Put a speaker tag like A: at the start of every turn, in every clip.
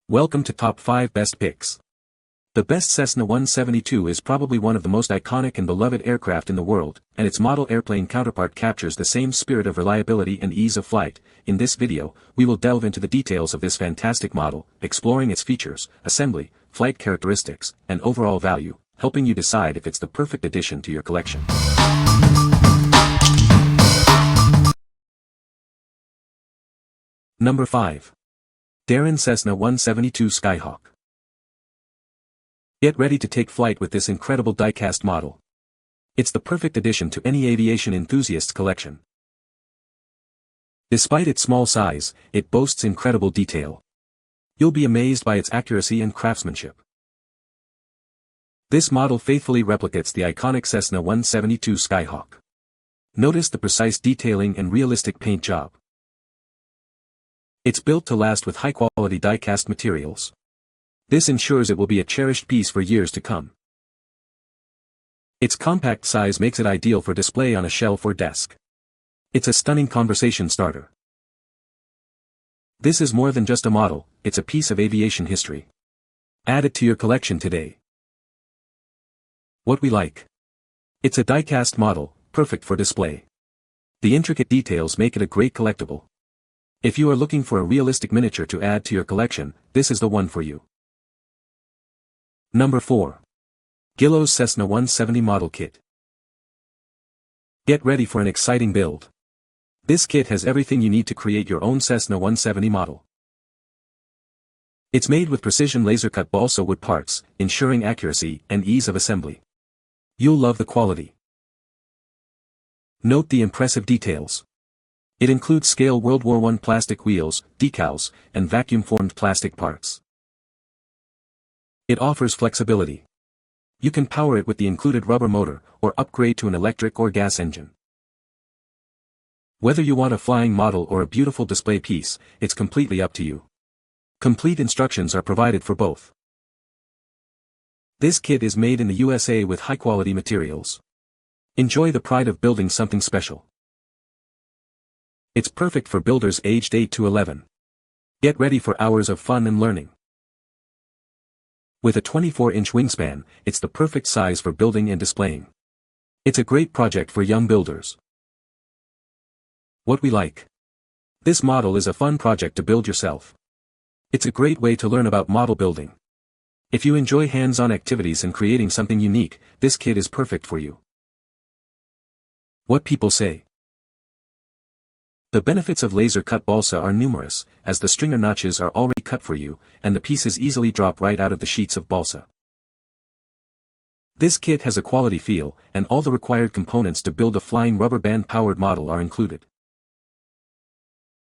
A: Welcome to Top 5 Best Picks. The best Cessna 172 is probably one of the most iconic and beloved aircraft in the world, and its model airplane counterpart captures the same spirit of reliability and ease of flight. In this video, we will delve into the details of this fantastic model, exploring its features, assembly, flight characteristics, and overall value, helping you decide if it's the perfect addition to your collection. Number 5. Daron Cessna 172 Skyhawk. Get ready to take flight with this incredible die-cast model. It's the perfect addition to any aviation enthusiast's collection. Despite its small size, it boasts incredible detail. You'll be amazed by its accuracy and craftsmanship. This model faithfully replicates the iconic Cessna 172 Skyhawk. Notice the precise detailing and realistic paint job. It's built to last with high-quality die-cast materials. This ensures it will be a cherished piece for years to come. Its compact size makes it ideal for display on a shelf or desk. It's a stunning conversation starter. This is more than just a model, it's a piece of aviation history. Add it to your collection today. What we like. It's a die-cast model, perfect for display. The intricate details make it a great collectible. If you are looking for a realistic miniature to add to your collection, this is the one for you. Number 4. GUILLOW'S Cessna 170 Model Kit. Get ready for an exciting build. This kit has everything you need to create your own Cessna 170 model. It's made with precision laser-cut balsa wood parts, ensuring accuracy and ease of assembly. You'll love the quality. Note the impressive details. It includes scale World War I plastic wheels, decals, and vacuum-formed plastic parts. It offers flexibility. You can power it with the included rubber motor, or upgrade to an electric or gas engine. Whether you want a flying model or a beautiful display piece, it's completely up to you. Complete instructions are provided for both. This kit is made in the USA with high-quality materials. Enjoy the pride of building something special. It's perfect for builders aged 8 to 11. Get ready for hours of fun and learning. With a 24-inch wingspan, it's the perfect size for building and displaying. It's a great project for young builders. What we like. This model is a fun project to build yourself. It's a great way to learn about model building. If you enjoy hands-on activities and creating something unique, this kit is perfect for you. What people say. The benefits of laser-cut balsa are numerous, as the stringer notches are already cut for you, and the pieces easily drop right out of the sheets of balsa. This kit has a quality feel, and all the required components to build a flying rubber band-powered model are included.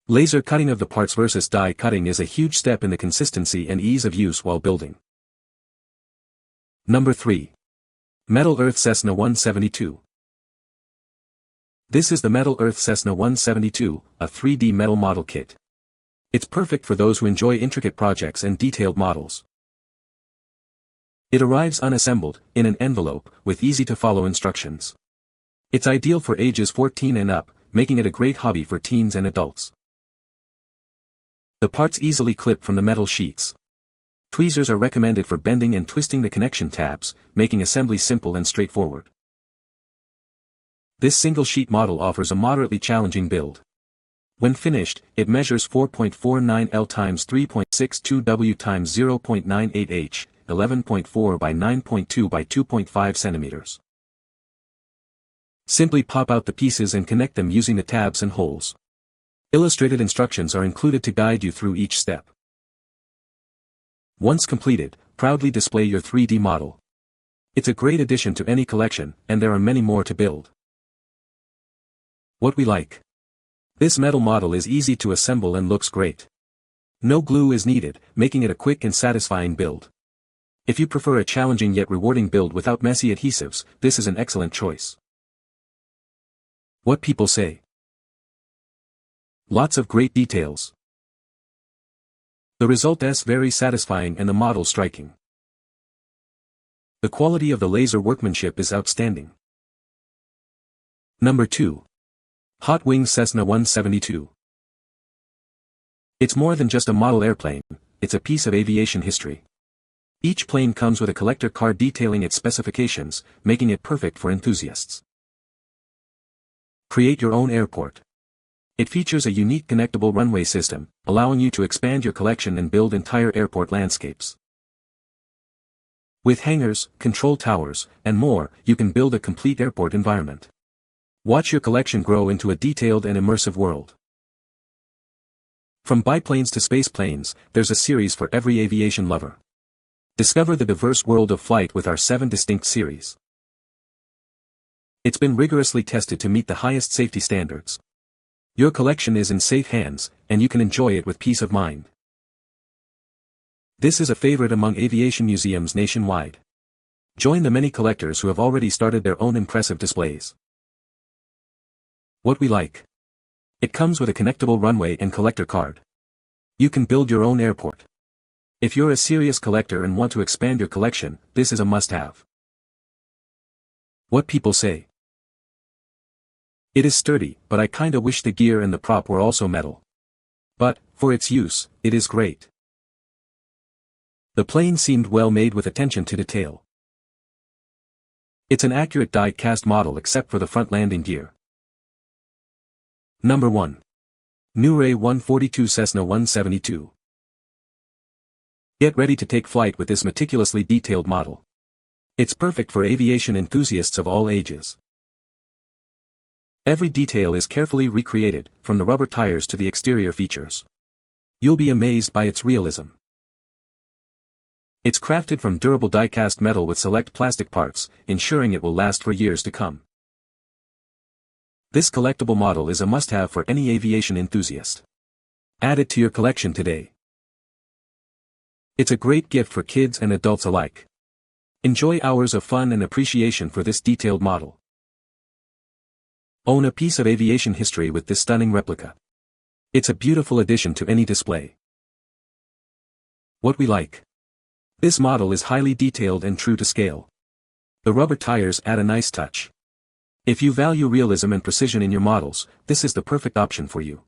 A: Laser cutting of the parts versus die cutting is a huge step in the consistency and ease of use while building. Number 3. Metal Earth Cessna 172. This is the Metal Earth Cessna 172, a 3D metal model kit. It's perfect for those who enjoy intricate projects and detailed models. It arrives unassembled, in an envelope, with easy-to-follow instructions. It's ideal for ages 14 and up, making it a great hobby for teens and adults. The parts easily clip from the metal sheets. Tweezers are recommended for bending and twisting the connection tabs, making assembly simple and straightforward. This single-sheet model offers a moderately challenging build. When finished, it measures 4.49 L x 3.62 W x 0.98 H, 11.4 by 9.2 by 2.5 centimeters. Simply pop out the pieces and connect them using the tabs and holes. Illustrated instructions are included to guide you through each step. Once completed, proudly display your 3D model. It's a great addition to any collection, and there are many more to build. What we like. This metal model is easy to assemble and looks great. No glue is needed, making it a quick and satisfying build. If you prefer a challenging yet rewarding build without messy adhesives, this is an excellent choice. What people say. Lots of great details. The result is very satisfying and the model striking. The quality of the laser workmanship is outstanding. Number 2. Wings Cessna 172. It's more than just a model airplane, it's a piece of aviation history. Each plane comes with a collector card detailing its specifications, making it perfect for enthusiasts. Create your own airport. It features a unique connectable runway system, allowing you to expand your collection and build entire airport landscapes. With hangars, control towers, and more, you can build a complete airport environment. Watch your collection grow into a detailed and immersive world. From biplanes to space planes, there's a series for every aviation lover. Discover the diverse world of flight with our 7 distinct series. It's been rigorously tested to meet the highest safety standards. Your collection is in safe hands, and you can enjoy it with peace of mind. This is a favorite among aviation museums nationwide. Join the many collectors who have already started their own impressive displays. What we like. It comes with a connectable runway and collector card. You can build your own airport. If you're a serious collector and want to expand your collection, this is a must-have. What people say. It is sturdy, but I kinda wish the gear and the prop were also metal. But, for its use, it is great. The plane seemed well made with attention to detail. It's an accurate die-cast model except for the front landing gear. Number 1. NewRay 142 Cessna 172. Get ready to take flight with this meticulously detailed model. It's perfect for aviation enthusiasts of all ages. Every detail is carefully recreated, from the rubber tires to the exterior features. You'll be amazed by its realism. It's crafted from durable die-cast metal with select plastic parts, ensuring it will last for years to come. This collectible model is a must-have for any aviation enthusiast. Add it to your collection today. It's a great gift for kids and adults alike. Enjoy hours of fun and appreciation for this detailed model. Own a piece of aviation history with this stunning replica. It's a beautiful addition to any display. What we like. This model is highly detailed and true to scale. The rubber tires add a nice touch. If you value realism and precision in your models, this is the perfect option for you.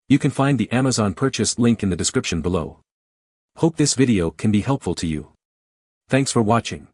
A: You can find the Amazon purchase link in the description below. Hope this video can be helpful to you. Thanks for watching.